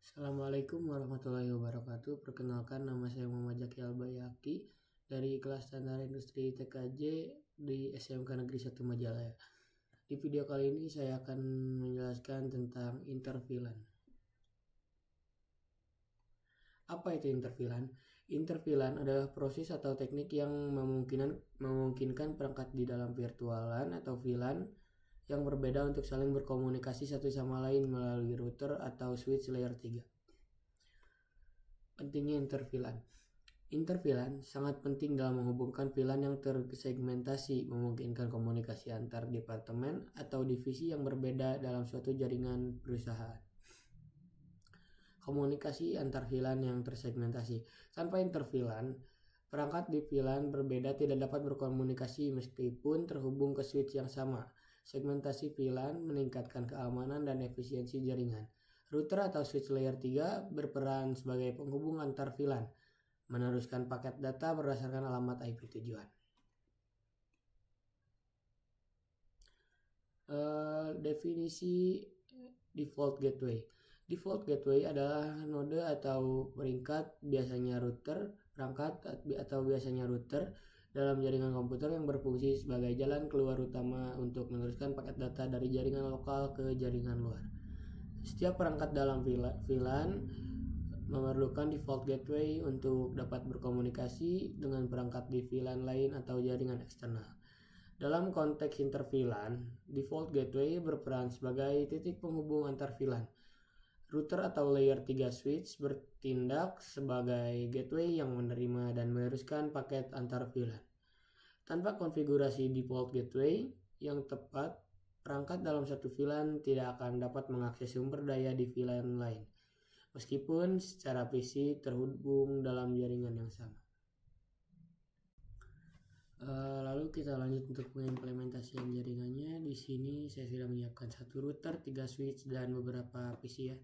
Assalamualaikum warahmatullahi wabarakatuh. Perkenalkan, nama saya Muhammad Zaki Albayaki dari kelas standar industri TKJ di SMK Negeri 1 Majalaya. Di video kali ini saya akan menjelaskan tentang interfilan. Apa itu interfilan? Interfilan adalah proses atau teknik yang memungkinkan perangkat di dalam virtualan atau VLAN yang berbeda untuk saling berkomunikasi satu sama lain melalui router atau switch layer 3. Pentingnya interfilan. Interfilan sangat penting dalam menghubungkan VLAN yang tersegmentasi, memungkinkan komunikasi antar departemen atau divisi yang berbeda dalam suatu jaringan perusahaan. Komunikasi antar VLAN yang tersegmentasi. Tanpa interfilan, perangkat di VLAN berbeda tidak dapat berkomunikasi meskipun terhubung ke switch yang sama. Segmentasi VLAN meningkatkan keamanan dan efisiensi jaringan. Router atau switch layer 3 berperan sebagai penghubung antar VLAN, meneruskan paket data berdasarkan alamat IP tujuan. Definisi default gateway. Default gateway adalah node atau peringkat, biasanya router, perangkat atau biasanya router dalam jaringan komputer yang berfungsi sebagai jalan keluar utama untuk meneruskan paket data dari jaringan lokal ke jaringan luar. Setiap perangkat dalam VLAN memerlukan default gateway untuk dapat berkomunikasi dengan perangkat di VLAN lain atau jaringan eksternal. Dalam konteks interVLAN, default gateway berperan sebagai titik penghubung antar VLAN. Router atau layer 3 switch bertindak sebagai gateway yang menerima dan meneruskan paket antar VLAN. Tanpa konfigurasi default gateway yang tepat, perangkat dalam satu VLAN tidak akan dapat mengakses sumber daya di VLAN lain, meskipun secara fisik terhubung dalam jaringan yang sama. Lalu kita lanjut untuk pengimplementasian jaringannya. Di sini saya sudah menyiapkan satu router, 3 switch dan beberapa PC ya.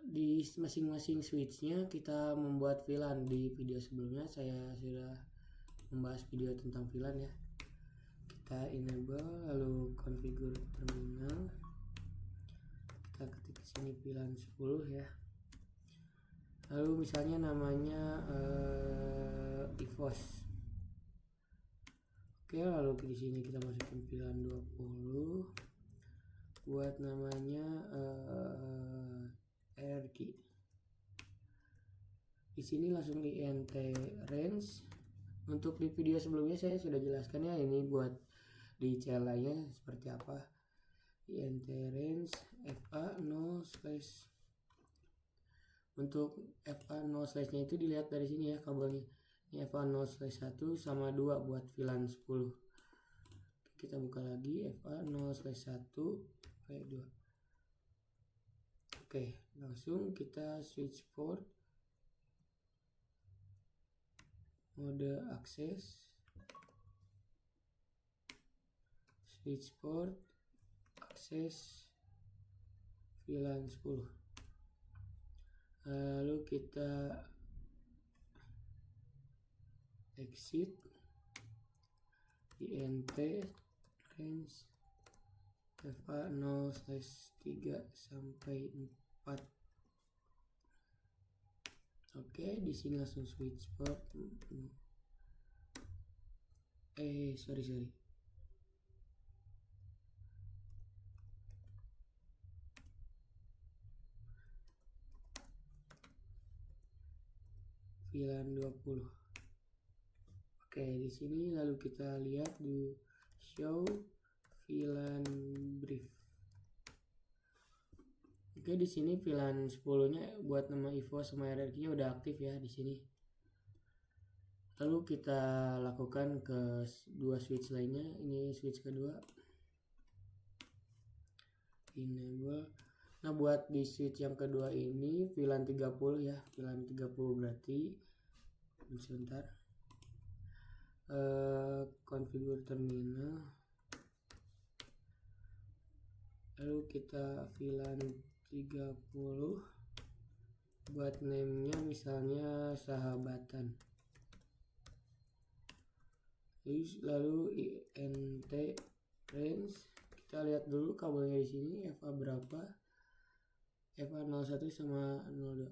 Di masing-masing switchnya kita membuat VLAN. Di video sebelumnya saya sudah membahas video tentang VLAN ya. Kita enable, lalu configure terminal. Kita ketik di sini VLAN 10 ya. Lalu misalnya namanya EVOS. Oke, lalu di sini kita masukin VLAN 20. Buat namanya RQ. Di sini langsung di INT range. Untuk di video sebelumnya saya sudah jelaskan ya, ini buat di CLI-nya seperti apa. INT range FA0/ untuk FA0/nya itu dilihat dari sini ya kabelnya. Ini FA0/1 sama 2 buat VLAN 10. Kita buka lagi FA0/1 kayak 2. Oke, langsung kita switch port mode akses, switch port akses VLAN 10. Lalu kita exit INT range FA0/3 sampai 4. Oke, di sini langsung switch port. Sorry. VLAN 20. Oke, di sini lalu kita lihat di show VLAN brief. Oke, di sini VLAN 10-nya buat nama EVOS sama RRQ-nya udah aktif ya di sini. Lalu kita lakukan ke dua switch lainnya. Ini switch kedua. Enable. Nah, buat di switch yang kedua ini VLAN 30 ya. VLAN 30 berarti sebentar. Configure terminal. Lalu kita VLAN 30 buat name-nya misalnya sahabatan. Lalu INT range, kita lihat dulu kabelnya di sini FA berapa. FA01 sama 02.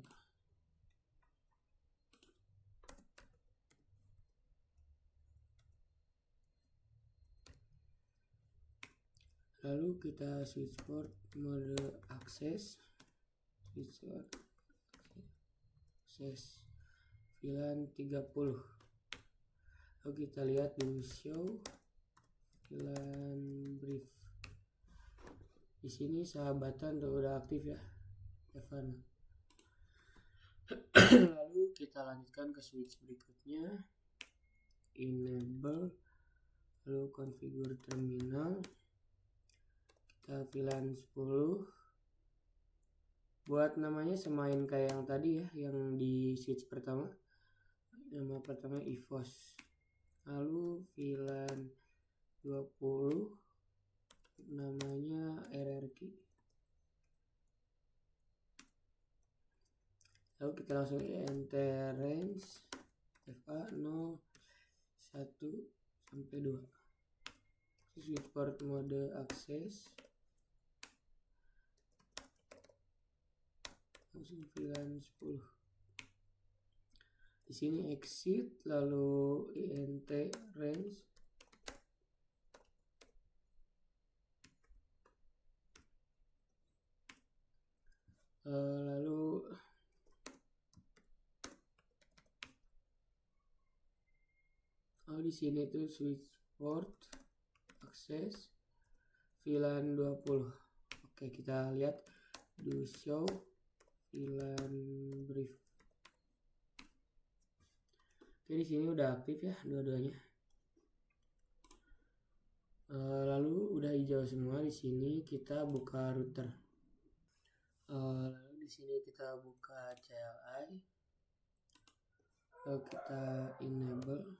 Lalu kita switch port mode akses, switch port akses VLAN 30. Lalu kita lihat di show VLAN brief. Di sini sahabatan udah aktif ya, Evan. Lalu kita lanjutkan ke switch berikutnya, enable, lalu configure terminal, kita VLAN 10. Buat namanya semain kayak yang tadi ya, yang di switch pertama, nama pertama EVOS. Lalu VLAN 20 namanya RRQ. Lalu kita langsung enter range FA0 1 sampai 2. Switch port mode akses, langsung VLAN 10. Di sini exit, lalu int range, lalu di sini tuh switch port akses VLAN 20. Oke, kita lihat do show VLAN brief. Oke, di sini udah aktif ya dua-duanya. Lalu udah hijau semua. Di sini kita buka router. Lalu di sini kita buka CLI. Lalu kita enable,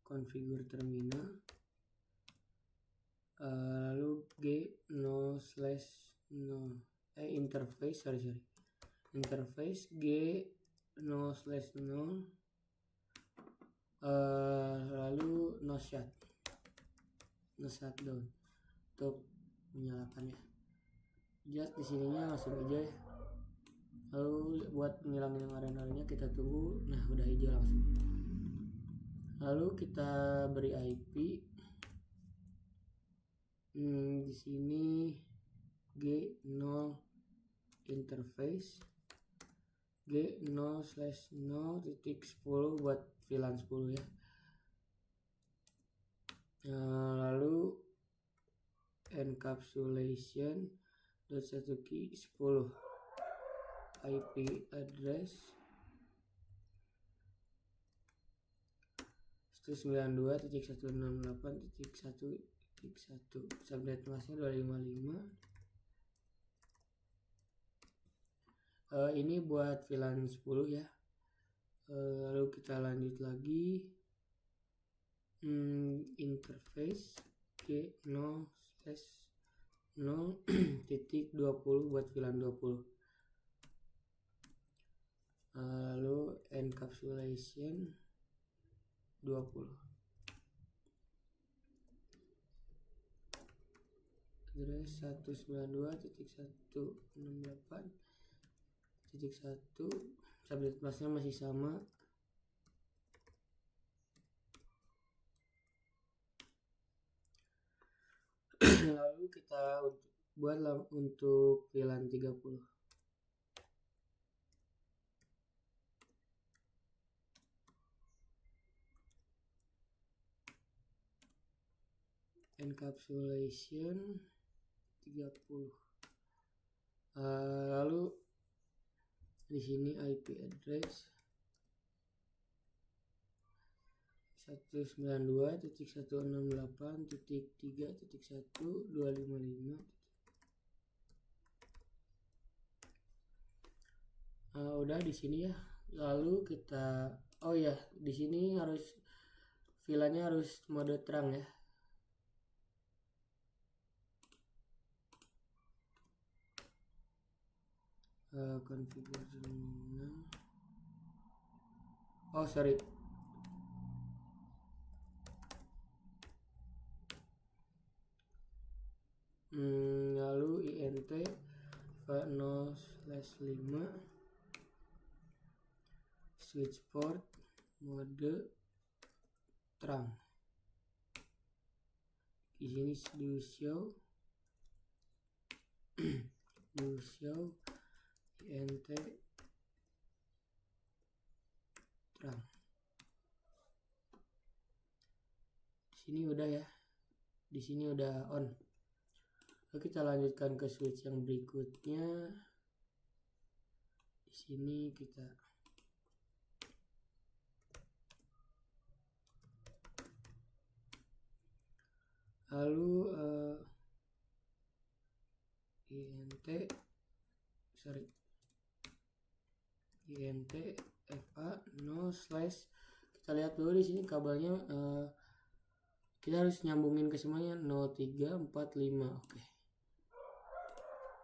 configure terminal. Lalu interface, interface G0/0. Lalu no shutdown untuk menyalakan ya. Just di sininya langsung hijau ya. Lalu buat menyilang area-areanya kita tunggu. Nah, udah hijau langsung. Lalu kita beri IP. Di sini G0 interface G0/0.10 buat VLAN 10 ya. Lalu encapsulation .1 key 10 IP address 192.168.1.1 subnet masknya 255. Ini buat VLAN 10 ya. Lalu kita lanjut lagi, interface G0/0.20 buat VLAN 20. Lalu encapsulation 20. Address 192.168.1. Subnet masknya masih sama. Lalu kita buat untuk VLAN 30. Encapsulation 30. Lalu di sini IP address 192.168.3.1.255. Udah di sini ya. Lalu kita di sini harus VLAN-nya harus mode terang ya. Configure terminal. Sorry. Lalu int FA0/5 switch port mode terang. Di sini do show int terang. Di sini udah ya. Di sini udah on. Lalu kita lanjutkan ke switch yang berikutnya. Di sini kita lalu int fa0/ kita lihat dulu di sini kabelnya, kita harus nyambungin ke semuanya 0345. Oke.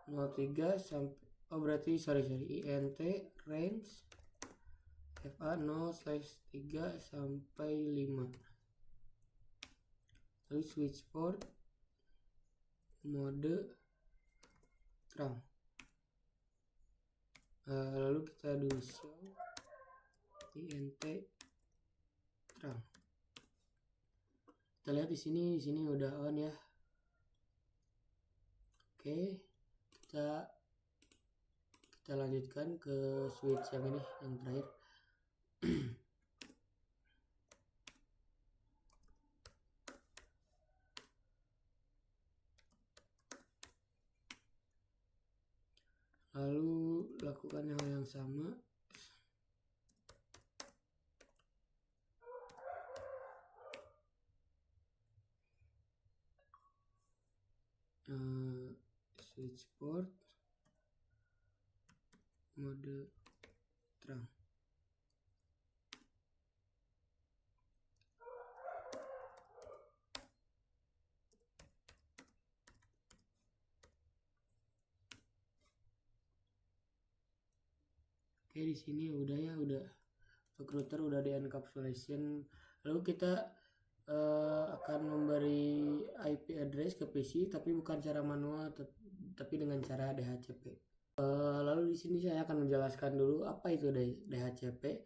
03 sampai berarti int range fa0/3 sampai 5. Lalu switch port mode terang. Lalu kita do show int terang. Kita lihat di sini udah on ya. Oke, kita lanjutkan ke switch yang ini, yang terakhir. Lalu lakukan hal yang sama. Switch port mode terang. Oke, di sini udah ya, udah untuk router udah di encapsulation. Lalu kita akan memberi IP address ke PC, tapi bukan cara manual, tapi dengan cara DHCP. Lalu di sini saya akan menjelaskan dulu apa itu DHCP.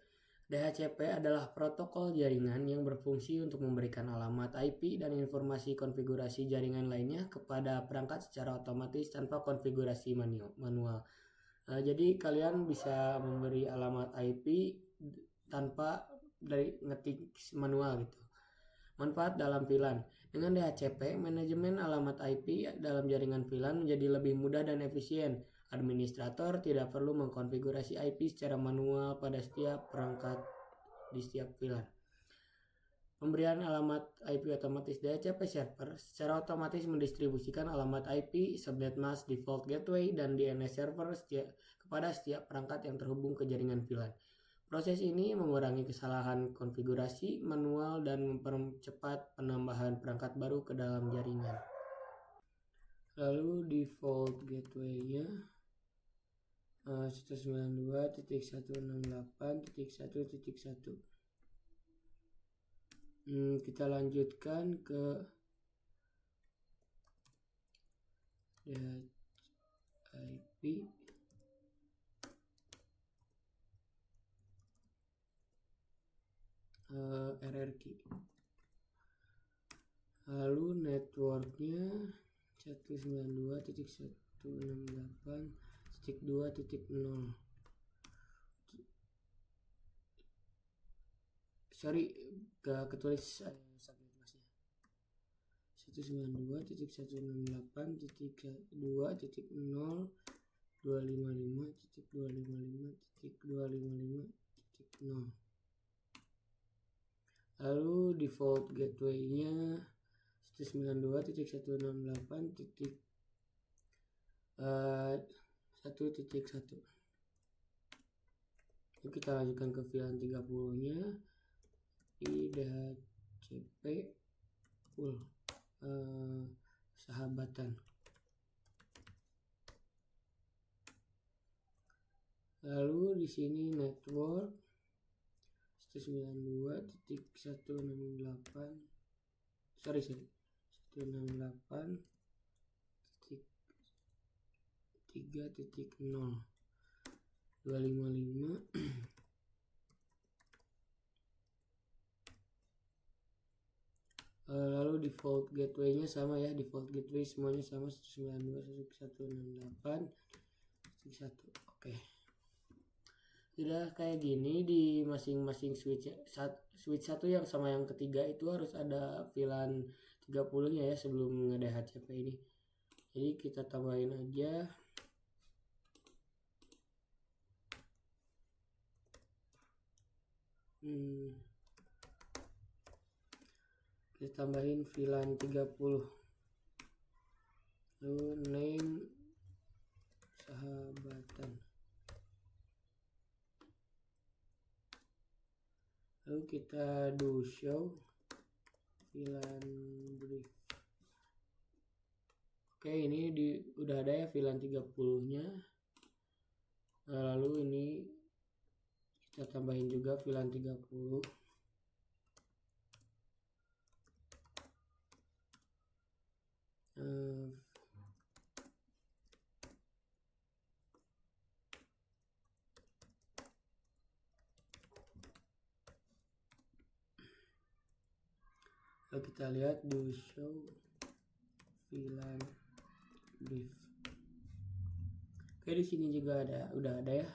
DHCP adalah protokol jaringan yang berfungsi untuk memberikan alamat IP dan informasi konfigurasi jaringan lainnya kepada perangkat secara otomatis tanpa konfigurasi manual. Jadi kalian bisa memberi alamat IP tanpa dari ngetik manual gitu. Manfaat dalam VLAN. Dengan DHCP, manajemen alamat IP dalam jaringan VLAN menjadi lebih mudah dan efisien. Administrator tidak perlu mengkonfigurasi IP secara manual pada setiap perangkat di setiap VLAN. Pemberian alamat IP otomatis. DHCP server secara otomatis mendistribusikan alamat IP, subnet mask, default gateway, dan DNS server kepada setiap perangkat yang terhubung ke jaringan VLAN. Proses ini mengurangi kesalahan konfigurasi manual dan mempercepat penambahan perangkat baru ke dalam jaringan. Lalu default gateway-nya 192.168.1.1. Kita lanjutkan ke IP RRQ. Lalu networknya 192.168.2.0. Sorry, gak ketulis subnet masknya. 192.168.255.255.255.0. Lalu default gateway-nya 192.168.1.1. Lalu kita lanjutkan ke VLAN 30-nya. DHCP full sahabatan. Lalu di sini network 192.168 168.1.0. 3.0 255 lalu default gateway-nya sama ya, default gateway semuanya sama 192.168.1. Oke. Sudah kayak gini di masing-masing switch satu yang sama yang ketiga itu harus ada VLAN 30-nya ya sebelum nge-DHCP ini. Jadi kita tambahin aja kita tambahin VLAN 30 lalu name sahabatan, lalu kita do show VLAN brief. Oke, ini udah ada ya VLAN 30-nya. Lalu ini kita tambahin juga VLAN 30. Lalu kita lihat do show VLAN brief. Oke, di sini juga udah ada ya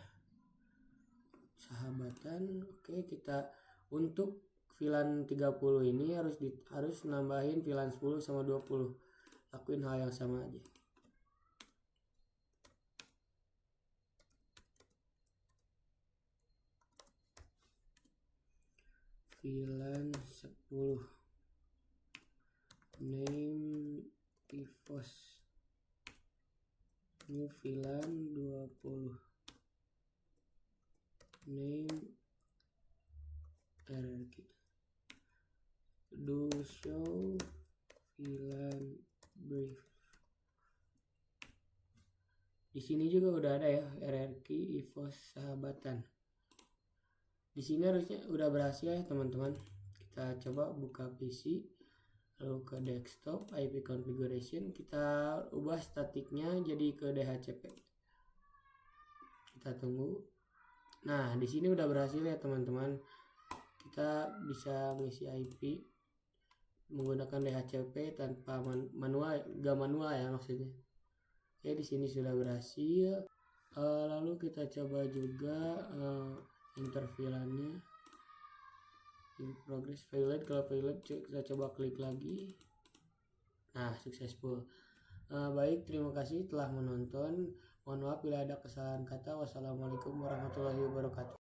sahabatan. Oke, kita untuk VLAN 30 ini harus nambahin VLAN 10 sama 20. Lakuin hal yang sama aja. VLAN 10 name EVOS, new VLAN 20 name RRQ, do show VLAN brief. Di sini juga udah ada ya RRQ EVOS sahabatan. Di sini harusnya udah berhasil ya teman-teman. Kita coba buka PC, lalu ke desktop, IP configuration, kita ubah statiknya jadi ke DHCP. Kita tunggu. Nah, di sini udah berhasil ya teman-teman. Kita bisa mengisi IP menggunakan DHCP tanpa manual, gak manual ya maksudnya. Oke, di sini sudah berhasil. Lalu kita coba juga enter VLAN-nya. In progress failed. Kalau failed kita coba klik lagi. Nah, successful. Baik, terima kasih telah menonton. Mohon maaf bila ada kesalahan kata. Wassalamualaikum warahmatullahi wabarakatuh.